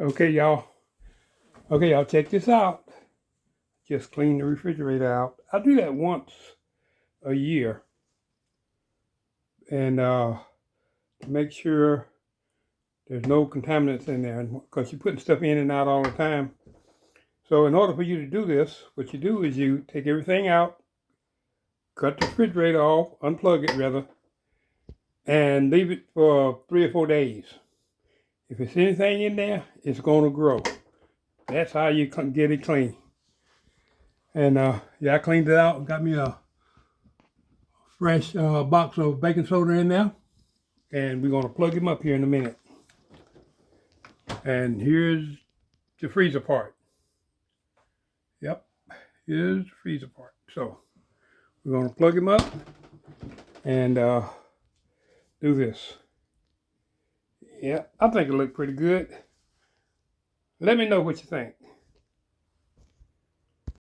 Okay, y'all. Okay, y'all, check this out. Just clean the refrigerator out. I do that once a year, and to make sure there's no contaminants in there, because you're putting stuff in and out all the time. So, in order for you to do this, what you do is you take everything out, cut the refrigerator off, unplug it rather, and leave it for 3 or 4 days. If it's anything in there, it's going to grow. That's how you get it clean. And yeah, I cleaned it out. Got me a fresh box of baking soda in there. And we're going to plug him up here in a minute. And here's the freezer part. Yep, here's the freezer part. So we're going to plug him up and do this. Yeah, I think it looked pretty good. Let me know what you think.